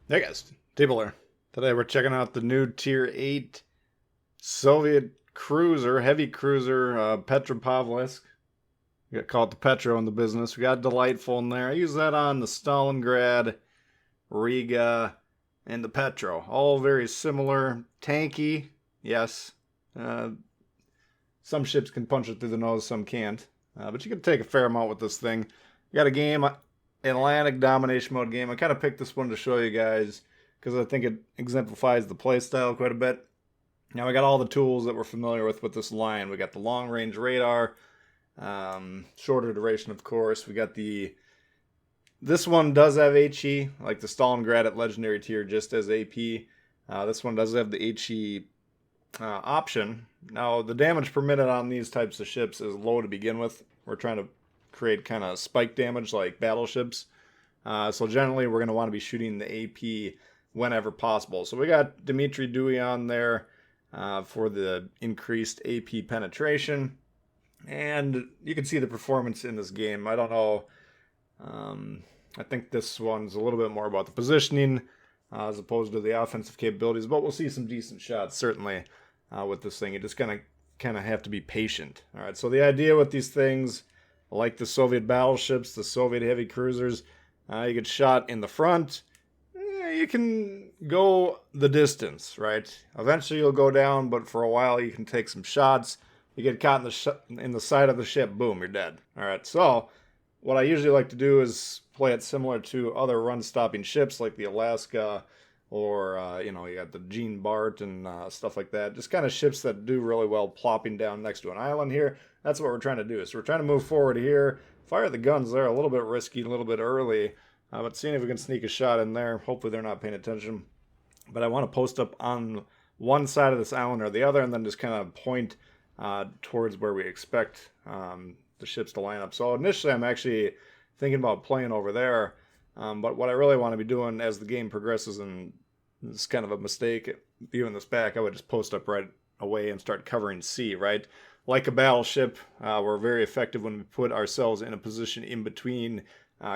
Hey guys, Tbull here. Today we're checking out the new Tier 8 Soviet Cruiser, Heavy Cruiser, Petropavlovsk. We got called the Petro in the business. We got Delightful in there. I use that on the Stalingrad, Riga, and the Petro. All very similar. Tanky, yes. Some ships can punch it through the nose, some can't. But you can take a fair amount with this thing. You got a game, Atlantic Domination Mode game. I kind of picked this one to show you guys because I think it exemplifies the playstyle quite a bit. Now we got all the tools that we're familiar with this line. We got the long range radar, shorter duration of course. We got this one does have HE, like the Stalingrad at Legendary tier just as AP. This one does have the HE option. Now the damage permitted on these types of ships is low to begin with. We're trying to create kind of spike damage like battleships. So generally we're going to want to be shooting the AP whenever possible. So we got Dmitry Dewey on there for the increased AP penetration. And you can see the performance in this game. I don't know. I think this one's a little bit more about the positioning as opposed to the offensive capabilities. But we'll see some decent shots certainly with this thing. You're just going to kind of have to be patient. All right, so the idea with these things, like the Soviet battleships, the Soviet heavy cruisers, you get shot in the front. You can go the distance, right? Eventually you'll go down, but for a while you can take some shots. You get caught in the side of the ship, boom, you're dead. All right, so what I usually like to do is play it similar to other run-stopping ships like the Alaska or, you got the Jean Bart and stuff like that. Just kind of ships that do really well plopping down next to an island here. That's what we're trying to do. So we're trying to move forward here. Fire the guns there, a little bit risky, a little bit early. But seeing if we can sneak a shot in there. Hopefully they're not paying attention. But I want to post up on one side of this island or the other and then just kind of point towards where we expect the ships to line up. So initially I'm actually thinking about playing over there. But what I really want to be doing as the game progresses, and this is kind of a mistake, viewing this back, I would just post up right away and start covering C, right? Like a battleship, we're very effective when we put ourselves in a position in between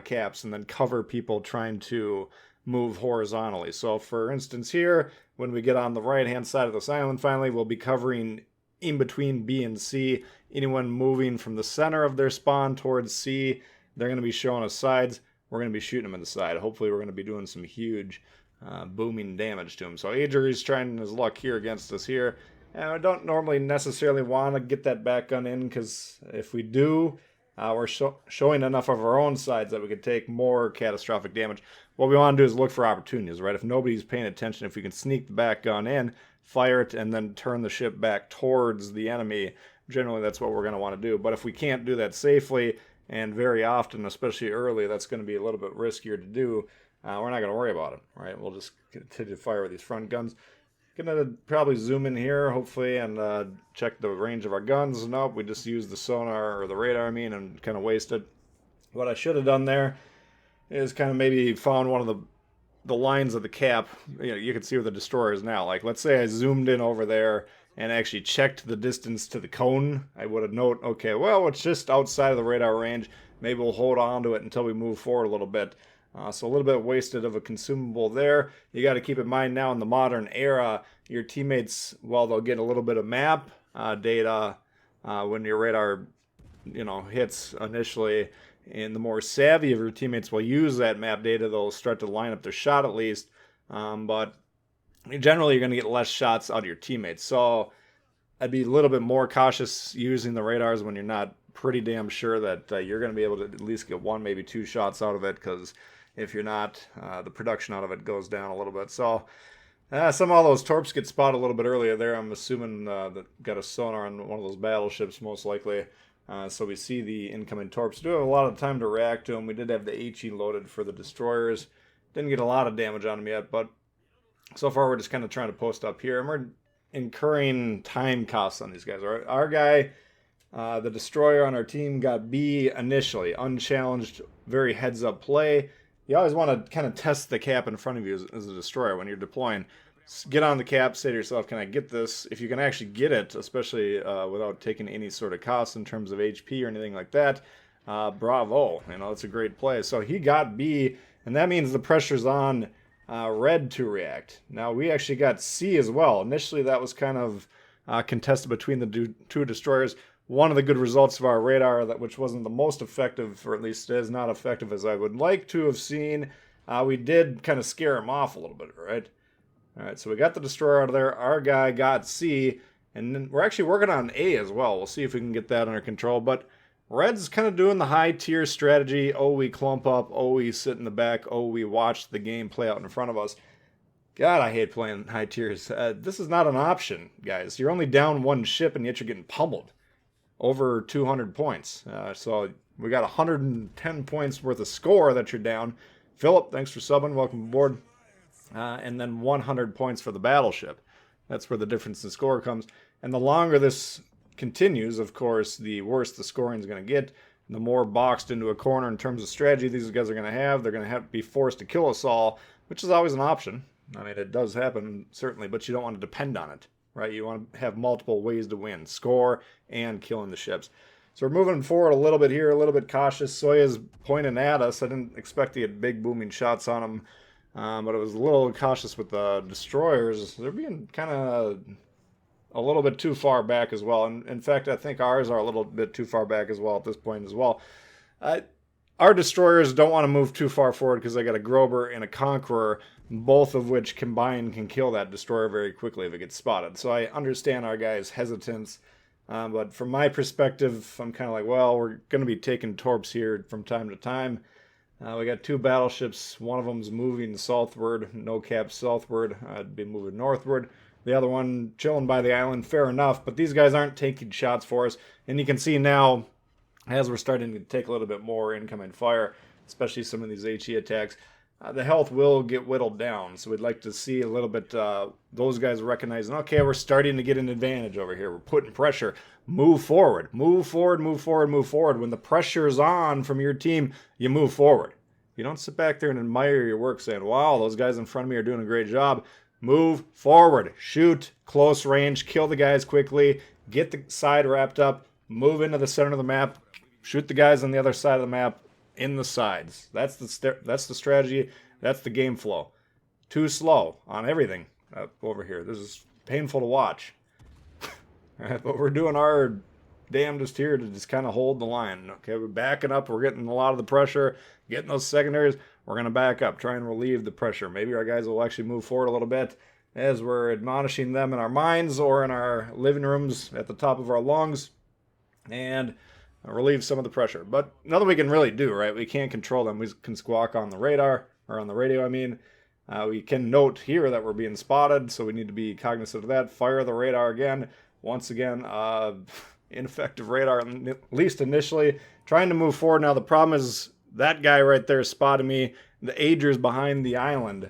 caps and then cover people trying to move horizontally. So for instance here, when we get on the right-hand side of this island finally, we'll be covering in between B and C. Anyone moving from the center of their spawn towards C, they're going to be showing us sides. We're going to be shooting them in the side. Hopefully we're going to be doing some huge booming damage to him. So Adri's trying his luck here against us here. And I don't normally necessarily want to get that back gun in because if we do, we're showing enough of our own sides that we could take more catastrophic damage. What we want to do is look for opportunities, right? If nobody's paying attention, if we can sneak the back gun in, fire it, and then turn the ship back towards the enemy, generally that's what we're going to want to do. But if we can't do that safely, and very often, especially early, that's going to be a little bit riskier to do. We're not going to worry about it, right? We'll just continue to fire with these front guns. Gonna probably zoom in here, hopefully, and check the range of our guns. Nope, we just used the sonar, or the radar, and kind of wasted. What I should have done there is kind of maybe found one of the lines of the cap. You can see where the destroyer is now. Like, let's say I zoomed in over there and actually checked the distance to the cone. I would have noted, okay, well, it's just outside of the radar range. Maybe we'll hold on to it until we move forward a little bit. So a little bit wasted of a consumable there. You got to keep in mind now in the modern era, your teammates, well, they'll get a little bit of map data when your radar, hits initially. And the more savvy of your teammates will use that map data. They'll start to line up their shot at least. But generally, you're going to get less shots out of your teammates. So I'd be a little bit more cautious using the radars when you're not pretty damn sure that you're going to be able to at least get one, maybe two shots out of it. Because if you're not, the production out of it goes down a little bit. So some of all those torps get spotted a little bit earlier there. I'm assuming that got a sonar on one of those battleships most likely. So we see the incoming torps. Do have a lot of time to react to them. We did have the HE loaded for the destroyers. Didn't get a lot of damage on them yet, but so far we're just kind of trying to post up here. And we're incurring time costs on these guys. Our guy, the destroyer on our team, got B initially. Unchallenged, very heads-up play. You always want to kind of test the cap in front of you as a destroyer when you're deploying. Get on the cap, say to yourself, can I get this? If you can actually get it, especially without taking any sort of cost in terms of HP or anything like that, bravo. It's a great play. So he got B, And that means the pressure's on red to react. Now, we actually got C as well. Initially, that was kind of contested between the two destroyers. One of the good results of our radar, which wasn't the most effective, or at least as not effective as I would like to have seen, we did kind of scare him off a little bit, right? All right, so we got the destroyer out of there. Our guy got C, and then we're actually working on A as well. We'll see if we can get that under control, but red's kind of doing the high tier strategy. Oh, we clump up. Oh, we sit in the back. Oh, we watch the game play out in front of us. God, I hate playing high tiers. This is not an option, guys. You're only down one ship, and yet you're getting pummeled. Over 200 points. So we got 110 points worth of score that you're down. Philip, thanks for subbing. Welcome aboard. And then 100 points for the battleship. That's where the difference in score comes. And the longer this continues, of course, the worse the scoring is going to get. The more boxed into a corner in terms of strategy these guys are going to have. They're going to have to be forced to kill us all, which is always an option. I mean, it does happen, certainly, but you don't want to depend on it. Right, you want to have multiple ways to win, score and killing the ships. So we're moving forward a little bit here, a little bit cautious. Soya's pointing at us. I didn't expect to get big booming shots on them, but I was a little cautious with the destroyers. They're being kind of a little bit too far back as well. And in fact, I think ours are a little bit too far back as well at this point as well. Our destroyers don't want to move too far forward because they got a Grober and a Conqueror, both of which combined can kill that destroyer very quickly if it gets spotted. So I understand our guys' hesitance, but from my perspective, I'm kind of like, well, we're going to be taking torps here from time to time. We got two battleships. One of them's moving southward, no cap southward. I'd be moving northward. The other one chilling by the island, fair enough, but these guys aren't taking shots for us. And you can see now, as we're starting to take a little bit more incoming fire, especially some of these HE attacks, the health will get whittled down. So we'd like to see a little bit those guys recognizing, okay, we're starting to get an advantage over here. We're putting pressure. Move forward. Move forward, move forward, move forward. When the pressure's on from your team, you move forward. You don't sit back there and admire your work saying, wow, those guys in front of me are doing a great job. Move forward. Shoot, close range, kill the guys quickly, get the side wrapped up, move into the center of the map, shoot the guys on the other side of the map in the sides. That's the strategy. That's the game flow. Too slow on everything over here. This is painful to watch. Right, but we're doing our damnedest here to just kind of hold the line. Okay, we're backing up. We're getting a lot of the pressure, getting those secondaries. We're going to back up, try and relieve the pressure. Maybe our guys will actually move forward a little bit as we're admonishing them in our minds or in our living rooms at the top of our lungs and relieve some of the pressure. But nothing we can really do, right? We can't control them. We can squawk on the radar, or on the radio, I mean. We can note here that we're being spotted, so we need to be cognizant of that. Fire the radar again. Once again, ineffective radar, at least initially. Trying to move forward. Now, the problem is that guy right there spotted me. The Ager's behind the island.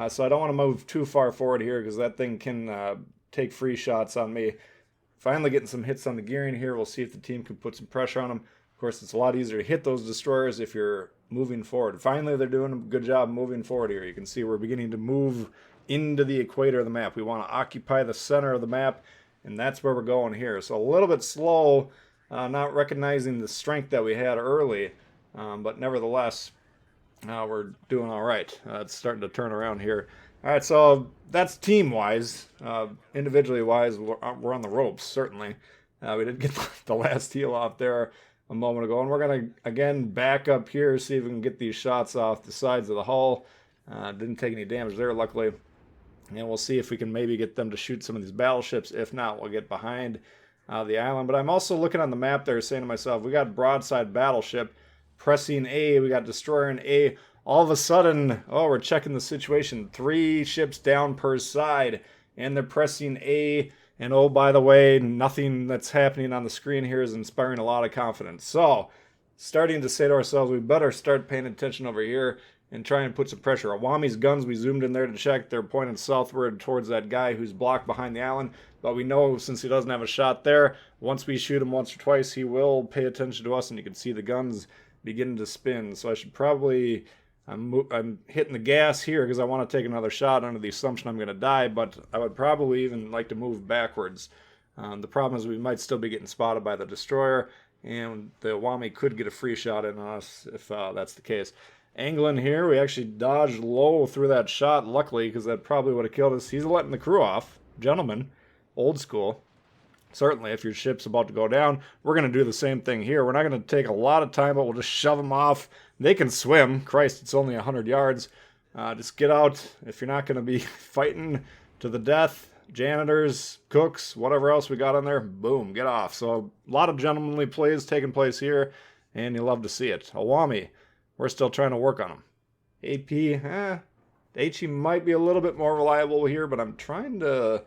So I don't want to move too far forward here because that thing can take free shots on me. Finally getting some hits on the gearing here. We'll see if the team can put some pressure on them. Of course, it's a lot easier to hit those destroyers if you're moving forward. Finally, they're doing a good job moving forward here. You can see we're beginning to move into the equator of the map. We want to occupy the center of the map, and that's where we're going here. So a little bit slow, not recognizing the strength that we had early, but nevertheless, we're doing all right. It's starting to turn around here. All right, so that's team-wise. Individually-wise, we're on the ropes, certainly. We did get the last heal off there a moment ago, and we're going to, again, back up here, see if we can get these shots off the sides of the hull. Didn't take any damage there, luckily. And we'll see if we can maybe get them to shoot some of these battleships. If not, we'll get behind the island. But I'm also looking on the map there, saying to myself, we got broadside battleship pressing A, we got destroyer in A. All of a sudden, oh, we're checking the situation. 3 ships down per side, and they're pressing A. And oh, by the way, nothing that's happening on the screen here is inspiring a lot of confidence. So, starting to say to ourselves, we better start paying attention over here and try and put some pressure. Awami's guns, we zoomed in there to check. They're pointing southward towards that guy who's blocked behind the island. But we know since he doesn't have a shot there, once we shoot him once or twice, he will pay attention to us, and you can see the guns beginning to spin. So I should probably... I'm hitting the gas here because I want to take another shot under the assumption I'm going to die, but I would probably even like to move backwards. The problem is we might still be getting spotted by the destroyer, and the Awami could get a free shot in on us if that's the case. angling here. We actually dodged low through that shot, luckily, because that probably would have killed us. He's letting the crew off. Gentlemen, old school. Certainly, if your ship's about to go down, we're going to do the same thing here. We're not going to take a lot of time, but we'll just shove them off. They can swim. Christ, it's only 100 yards. Just get out. If you're not going to be fighting to the death, janitors, cooks, whatever else we got on there, boom, get off. So a lot of gentlemanly plays taking place here, and you love to see it. Awami, we're still trying to work on him. AP, HE might be a little bit more reliable here, but I'm trying to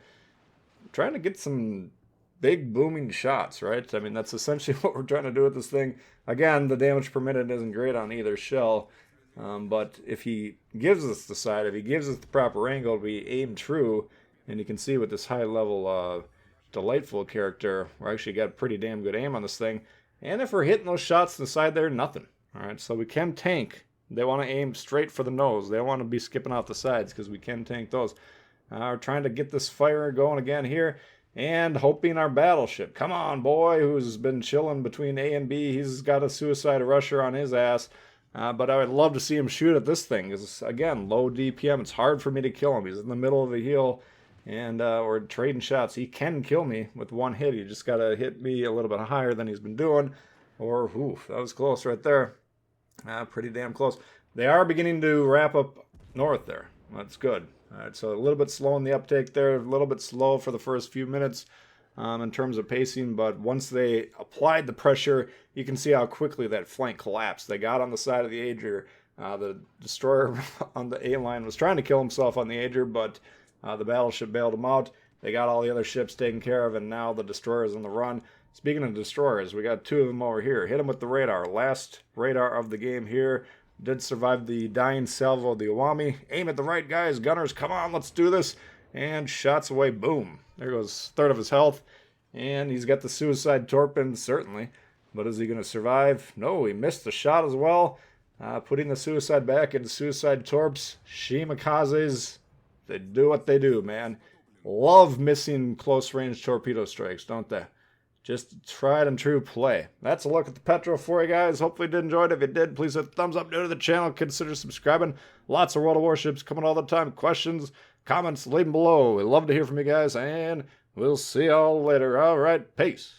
get some big booming shots, right? I mean, that's essentially what we're trying to do with this thing. Again, the damage per minute isn't great on either shell, but if he gives us the side, if he gives us the proper angle, we aim true, and you can see with this high level delightful character, we actually got pretty damn good aim on this thing. And if we're hitting those shots to the side there, nothing. All right, so we can tank. They want to aim straight for the nose. They don't want to be skipping off the sides because we can tank those. We're trying to get this fire going again here. And hoping our battleship, come on boy, who's been chilling between A and B, he's got a suicide rusher on his ass. But I would love to see him shoot at this thing, because again, low DPM, it's hard for me to kill him. He's in the middle of a hill, and we're trading shots. He can kill me with one hit. He just got to hit me a little bit higher than he's been doing. Or, oof, that was close right there. Pretty damn close. They are beginning to wrap up north there. That's good. All right, so a little bit slow in the uptake there, a little bit slow for the first few minutes in terms of pacing, but once they applied the pressure, you can see how quickly that flank collapsed. They got on the side of the Ager. The destroyer on the A line was trying to kill himself on the Ager, but the battleship bailed him out. They got all the other ships taken care of, and now the destroyer's on the run. Speaking of destroyers, we got two of them over here. Hit them with the radar. Last radar of the game here. Did survive the dying salvo of the Awami. Aim at the right guys. Gunners, come on, let's do this. And shots away. Boom. There goes a third of his health. And he's got the suicide torpin, certainly. But is he going to survive? No, he missed the shot as well. Putting the suicide back into suicide torps. Shimikazes, they do what they do, man. Love missing close-range torpedo strikes, don't they? Just tried and true play. That's a look at the Petro for you guys. Hopefully you did enjoy it. If you did, please hit the thumbs up. New to the channel, consider subscribing. Lots of World of Warships coming all the time. Questions, comments, leave them below. We love to hear from you guys, and we'll see y'all later. All right, peace.